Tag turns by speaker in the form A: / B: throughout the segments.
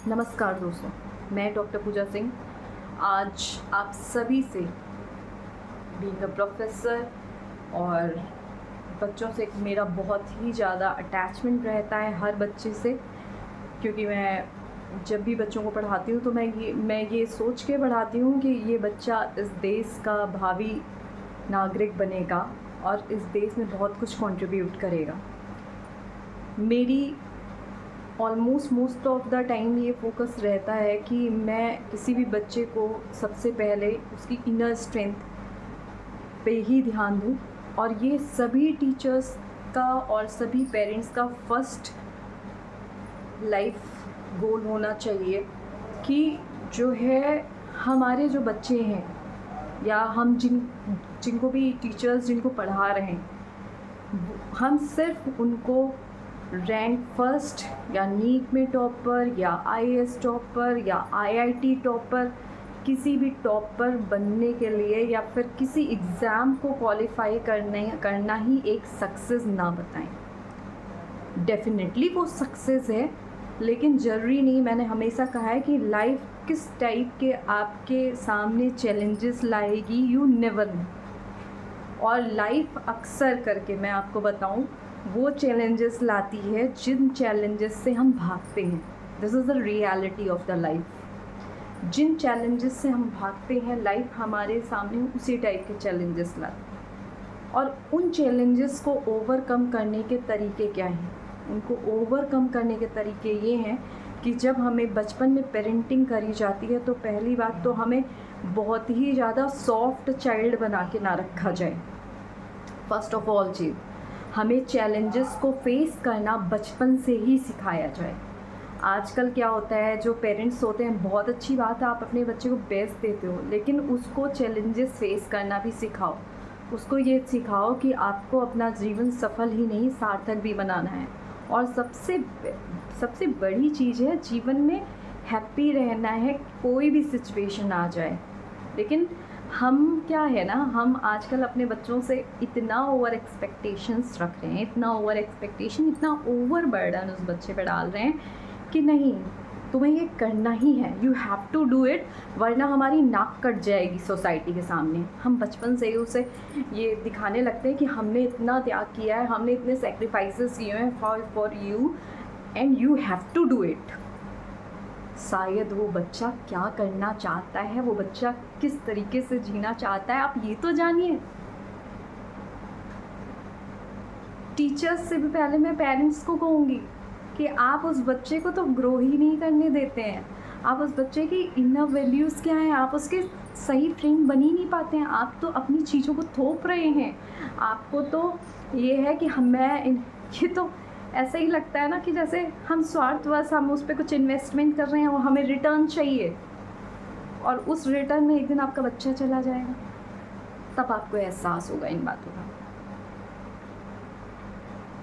A: नमस्कार दोस्तों, मैं डॉक्टर पूजा सिंह आज आप सभी से बीइंग अ प्रोफेसर और बच्चों से मेरा बहुत ही ज़्यादा अटैचमेंट रहता है हर बच्चे से, क्योंकि मैं जब भी बच्चों को पढ़ाती हूँ तो मैं ये सोच के पढ़ाती हूँ कि ये बच्चा इस देश का भावी नागरिक बनेगा और इस देश में बहुत कुछ कंट्रीब्यूट करेगा। मेरी almost most of the time ये फोकस रहता है कि मैं किसी भी बच्चे को सबसे पहले उसकी इनर स्ट्रेंथ पे ही ध्यान दूँ, और ये सभी टीचर्स का और सभी पेरेंट्स का फर्स्ट लाइफ गोल होना चाहिए कि जो है हमारे जो बच्चे हैं या हम जिनको भी टीचर्स जिनको पढ़ा रहे हैं, हम सिर्फ उनको रैंक फर्स्ट या नीट में टॉपर या आईएएस टॉपर या आईआईटी टॉपर, किसी भी टॉपर बनने के लिए या फिर किसी एग्ज़ाम को क्वालिफाई करना ही एक सक्सेस ना बताएं। डेफिनेटली वो सक्सेस है, लेकिन ज़रूरी नहीं। मैंने हमेशा कहा है कि लाइफ किस टाइप के आपके सामने चैलेंजेस लाएगी, यू नेवर नो। और लाइफ अक्सर करके मैं आपको बताऊं, वो चैलेंजेस लाती है जिन चैलेंजेस से हम भागते हैं। This is the reality of the life. जिन चैलेंजेस से हम भागते हैं, लाइफ हमारे सामने उसी टाइप के चैलेंजेस लाती है। और उन चैलेंजेस को ओवरकम करने के तरीके क्या हैं? उनको ओवरकम करने के तरीके ये हैं कि जब हमें बचपन में पेरेंटिंग करी जाती है तो पहली बात तो हमें बहुत ही ज़्यादा सॉफ्ट चाइल्ड बना के ना रखा जाए। फर्स्ट ऑफ ऑल चीज़, हमें चैलेंजेस को फेस करना बचपन से ही सिखाया जाए। आजकल क्या होता है, जो पेरेंट्स होते हैं, बहुत अच्छी बात है आप अपने बच्चे को बेस्ट देते हो, लेकिन उसको चैलेंजेस फेस करना भी सिखाओ। उसको ये सिखाओ कि आपको अपना जीवन सफल ही नहीं सार्थक भी बनाना है। और सबसे बड़ी चीज़ है, जीवन में हैप्पी रहना है, कोई भी सिचुएशन आ जाए। लेकिन हम क्या है ना, हम आजकल अपने बच्चों से इतना ओवर एक्सपेक्टेशंस रख रहे हैं, इतना ओवर बर्डन उस बच्चे पे डाल रहे हैं कि नहीं, तुम्हें ये करना ही है, you have to do it, वरना हमारी नाक कट जाएगी सोसाइटी के सामने। हम बचपन से ही उसे ये दिखाने लगते हैं कि हमने इतना त्याग किया है, हमने इतने सेक्रीफाइसेस किए हैं for you and you have to do it. शायद वो बच्चा क्या करना चाहता है, वो बच्चा किस तरीके से जीना चाहता है, आप ये तो जानिए। टीचर्स से भी पहले मैं पेरेंट्स को कहूँगी कि आप उस बच्चे को तो ग्रो ही नहीं करने देते हैं। आप उस बच्चे की इनर वैल्यूज़ क्या हैं, आप उसके सही फ्रेंड बन ही नहीं पाते हैं। आप तो अपनी चीज़ों को थोप रहे हैं। आपको तो ये है कि ये तो ऐसा ही लगता है ना कि जैसे हम स्वार्थवश हम उस पर कुछ इन्वेस्टमेंट कर रहे हैं, वो हमें रिटर्न चाहिए, और उस रिटर्न में एक दिन आपका बच्चा चला जाएगा, तब आपको एहसास होगा इन बातों का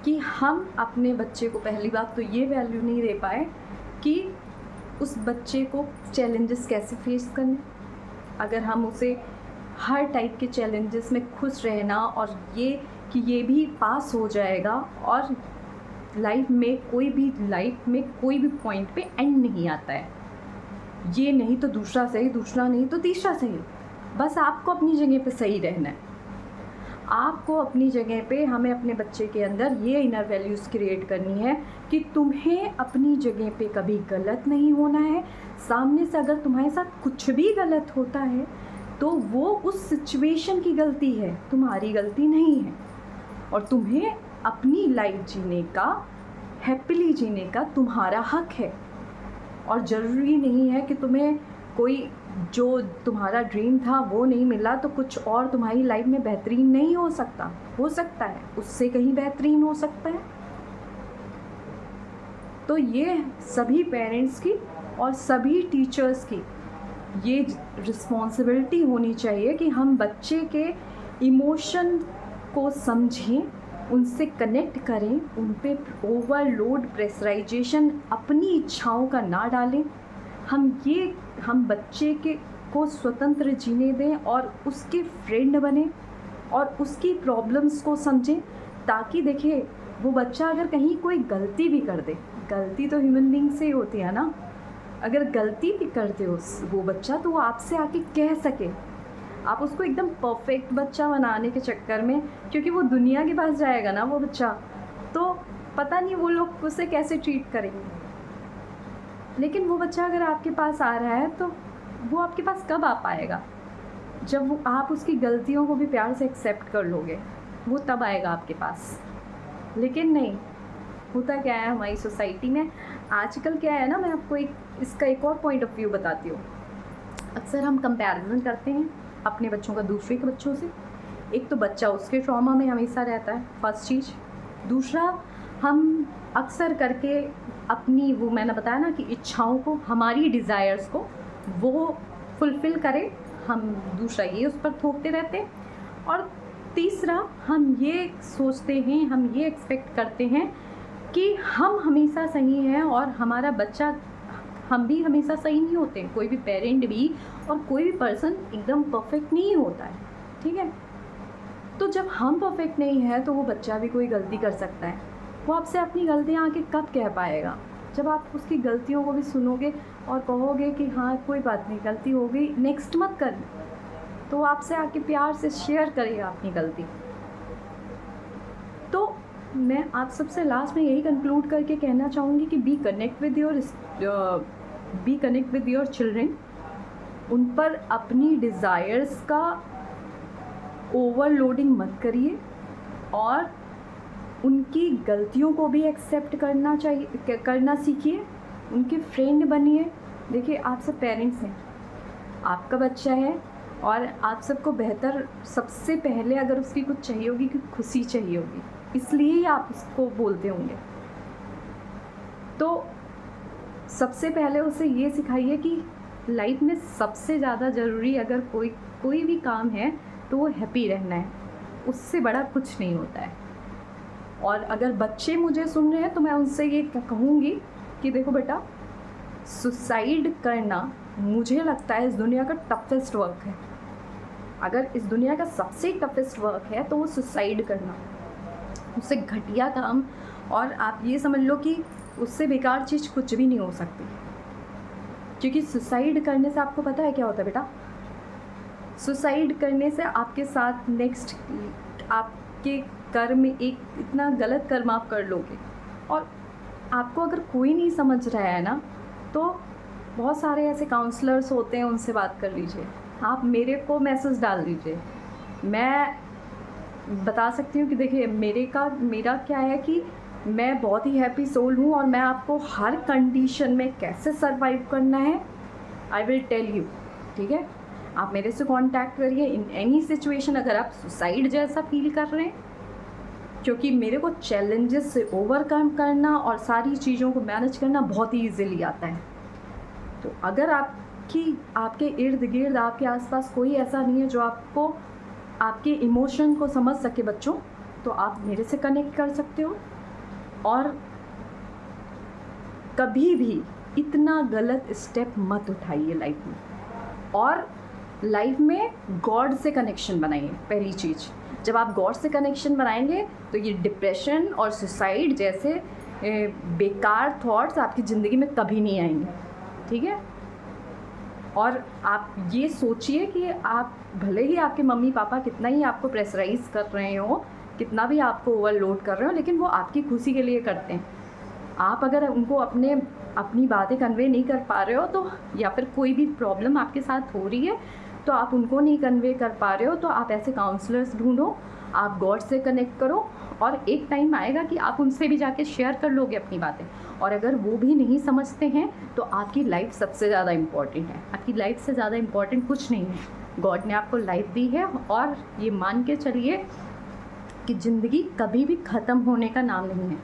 A: कि हम अपने बच्चे को पहली बात तो ये वैल्यू नहीं दे पाए कि उस बच्चे को चैलेंजेस कैसे फेस करने। अगर हम उसे हर टाइप के चैलेंजेस में खुश रहना और ये कि ये भी पास हो जाएगा और लाइफ में कोई भी पॉइंट पे एंड नहीं आता है, ये नहीं तो दूसरा सही, दूसरा नहीं तो तीसरा सही, बस आपको अपनी जगह पे सही रहना है। आपको अपनी जगह पे, हमें अपने बच्चे के अंदर ये इनर वैल्यूज़ क्रिएट करनी है कि तुम्हें अपनी जगह पे कभी गलत नहीं होना है। सामने से अगर तुम्हारे साथ कुछ भी गलत होता है तो वो उस सिचुएशन की गलती है, तुम्हारी गलती नहीं है। और तुम्हें अपनी लाइफ जीने का, हैप्पीली जीने का तुम्हारा हक है। और ज़रूरी नहीं है कि तुम्हें कोई जो तुम्हारा ड्रीम था वो नहीं मिला तो कुछ और तुम्हारी लाइफ में बेहतरीन नहीं हो सकता है, उससे कहीं बेहतरीन हो सकता है। तो ये सभी पेरेंट्स की और सभी टीचर्स की ये रिस्पॉन्सिबिलिटी होनी चाहिए कि हम बच्चे के इमोशन को समझें, उनसे कनेक्ट करें, उन पे ओवरलोड प्रेशराइजेशन अपनी इच्छाओं का ना डालें। हम बच्चे को स्वतंत्र जीने दें और उसके फ्रेंड बने और उसकी प्रॉब्लम्स को समझें, ताकि देखिए वो बच्चा अगर कहीं कोई गलती भी कर दे, गलती तो ह्यूमन बीइंग से ही होती है ना, अगर गलती भी करते हो वो बच्चा, तो वो आपसे आके कह सके। आप उसको एकदम परफेक्ट बच्चा बनाने के चक्कर में, क्योंकि वो दुनिया के पास जाएगा ना वो बच्चा, तो पता नहीं वो लोग उसे कैसे ट्रीट करेंगे। लेकिन वो बच्चा अगर आपके पास आ रहा है, तो वो आपके पास कब आ पाएगा? जब वो आप उसकी गलतियों को भी प्यार से एक्सेप्ट कर लोगे, वो तब आएगा आपके पास। लेकिन नहीं, होता क्या है हमारी सोसाइटी में आजकल क्या है ना, मैं आपको इसका एक और पॉइंट ऑफ व्यू बताती हूँ। अक्सर हम कंपैरिजन करते हैं अपने बच्चों का दूसरे के बच्चों से। एक तो बच्चा उसके ट्रॉमा में हमेशा रहता है, फर्स्ट चीज़। दूसरा, हम अक्सर करके अपनी, वो मैंने बताया ना कि इच्छाओं को, हमारी डिज़ायर्स को वो फुलफ़िल करे, हम दूसरा ये उस पर थोपते रहते हैं। और तीसरा, हम ये सोचते हैं, हम ये एक्सपेक्ट करते हैं कि हम हमेशा सही हैं और हमारा बच्चा, हम भी हमेशा सही नहीं होते। कोई भी पेरेंट भी और कोई भी पर्सन एकदम परफेक्ट नहीं होता है, ठीक है। तो जब हम परफेक्ट नहीं है, तो वो बच्चा भी कोई गलती कर सकता है। वो आपसे अपनी गलतियाँ आके कब कह पाएगा? जब आप उसकी गलतियों को भी सुनोगे और कहोगे कि हाँ कोई बात नहीं, गलती हो गई, नेक्स्ट मत कर, तो वो आपसे आके प्यार से शेयर करेगा अपनी गलती। तो मैं आप सबसे लास्ट में यही कंक्लूड करके कहना चाहूँगी कि be connect with your children. उन पर अपनी डिज़ायर्स का ओवरलोडिंग मत करिए और उनकी गलतियों को भी एक्सेप्ट करना सीखिए। उनके फ्रेंड बनिए। देखिए, आप सब पेरेंट्स हैं, आपका बच्चा है और आप सबको बेहतर, सबसे पहले अगर उसकी कुछ चाहिए होगी कि खुशी चाहिए होगी, इसलिए ही आप उसको बोलते होंगे। तो सबसे पहले उसे ये सिखाइए कि लाइफ में सबसे ज़्यादा ज़रूरी अगर कोई भी काम है तो वो हैप्पी रहना है, उससे बड़ा कुछ नहीं होता है। और अगर बच्चे मुझे सुन रहे हैं तो मैं उनसे ये कहूँगी कि देखो बेटा, सुसाइड करना मुझे लगता है इस दुनिया का टफेस्ट वर्क है। अगर इस दुनिया का सबसे टफेस्ट वर्क है तो वो सुसाइड करना, उससे घटिया काम, और आप ये समझ लो कि उससे बेकार चीज़ कुछ भी नहीं हो सकती। क्योंकि सुसाइड करने से आपको पता है क्या होता है बेटा? सुसाइड करने से आपके साथ नेक्स्ट आपके कर्म, एक इतना गलत कर्म आप कर लोगे। और आपको अगर कोई नहीं समझ रहा है ना, तो बहुत सारे ऐसे काउंसलर्स होते हैं, उनसे बात कर लीजिए। आप मेरे को मैसेज डाल दीजिए, मैं बता सकती हूँ कि देखिए मेरा क्या है कि मैं बहुत ही हैप्पी सोल हूँ और मैं आपको हर कंडीशन में कैसे सरवाइव करना है आई विल टेल यू, ठीक है। आप मेरे से कांटेक्ट करिए इन एनी सिचुएशन अगर आप सुसाइड जैसा फील कर रहे हैं, क्योंकि मेरे को चैलेंजेस से ओवरकम करना और सारी चीज़ों को मैनेज करना बहुत ही ईजिली आता है। तो अगर आपके इर्द गिर्द, आपके आसपास कोई ऐसा नहीं है जो आपको आपके इमोशन को समझ सके बच्चों, तो आप मेरे से कनेक्ट कर सकते हो। और कभी भी इतना गलत स्टेप मत उठाइए लाइफ में, और लाइफ में गॉड से कनेक्शन बनाइए। पहली चीज़, जब आप गॉड से कनेक्शन बनाएंगे तो ये डिप्रेशन और सुसाइड जैसे बेकार थॉट्स आपकी ज़िंदगी में कभी नहीं आएंगे, ठीक है। और आप ये सोचिए कि आप भले ही आपके मम्मी पापा कितना ही आपको प्रेशराइज़ कर रहे हो, कितना भी आपको ओवरलोड कर रहे हो, लेकिन वो आपकी खुशी के लिए करते हैं। आप अगर उनको अपनी बातें कन्वे नहीं कर पा रहे हो, तो या फिर कोई भी प्रॉब्लम आपके साथ हो रही है तो आप उनको नहीं कन्वे कर पा रहे हो, तो आप ऐसे काउंसलर्स ढूंढो, आप गॉड से कनेक्ट करो, और एक टाइम आएगा कि आप उनसे भी जाके शेयर कर लोगे अपनी बातें। और अगर वो भी नहीं समझते हैं तो आपकी लाइफ सबसे ज़्यादा इम्पॉर्टेंट है। आपकी लाइफ से ज़्यादा इम्पॉर्टेंट कुछ नहीं है। गॉड ने आपको लाइफ दी है, और ये मान के चलिए कि ज़िंदगी कभी भी ख़त्म होने का नाम नहीं है।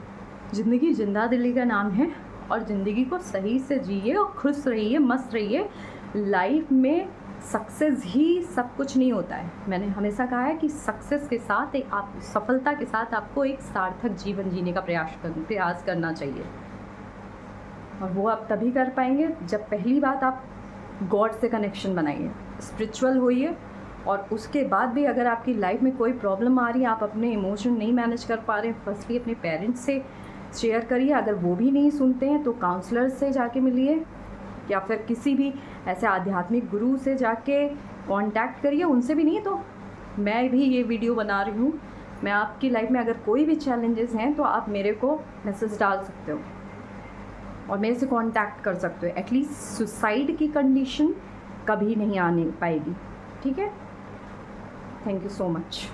A: ज़िंदगी जिंदा दिली का नाम है, और ज़िंदगी को सही से जिए और खुश रहिए, मस्त रहिए। लाइफ में सक्सेस ही सब कुछ नहीं होता है। मैंने हमेशा कहा है कि सक्सेस के साथ आप सफलता के साथ आपको एक सार्थक जीवन जीने का प्रयास करना चाहिए, और वो आप तभी कर पाएंगे जब पहली बात आप गॉड से कनेक्शन बनाइए, स्पिरिचुअल होइए। और उसके बाद भी अगर आपकी लाइफ में कोई प्रॉब्लम आ रही है, आप अपने इमोशन नहीं मैनेज कर पा रहे हैं, फर्स्टली अपने पेरेंट्स से शेयर करिए। अगर वो भी नहीं सुनते हैं तो काउंसलर से जाके मिलिए, या फिर किसी भी ऐसे आध्यात्मिक गुरु से जाके कांटेक्ट करिए, उनसे भी नहीं तो मैं भी ये वीडियो बना रही हूँ। मैं आपकी लाइफ में अगर कोई भी चैलेंजेस हैं तो आप मेरे को मैसेज डाल सकते हो और मेरे से कांटेक्ट कर सकते हो। एटलीस्ट सुसाइड की कंडीशन कभी नहीं आने पाएगी, ठीक है। Thank you so much.